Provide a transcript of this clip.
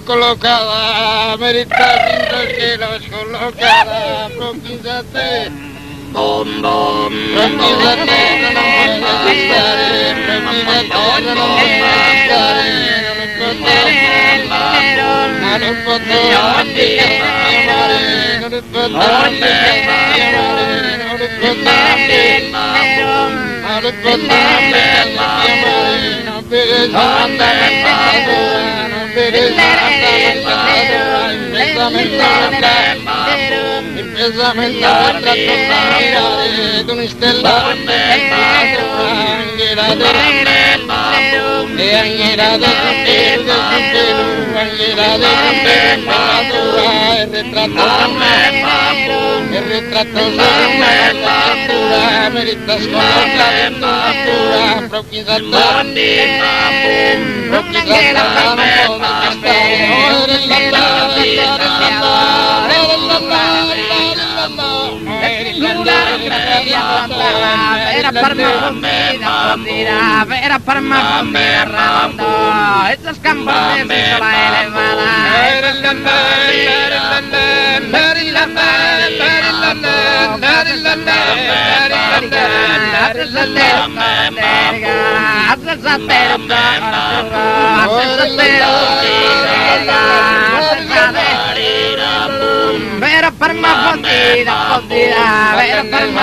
Colocada, merita lindo que los colocada, proquízate. Bom, bom, Proquízate, no puedes estar, proquízate, no puedes estar, no lo Empieza a mentar la cosa, de un estelar, el retrato de la meritas con la ventura, Era per m'apuntar estos campos de sola elevada. Vera per m'apuntar, vera per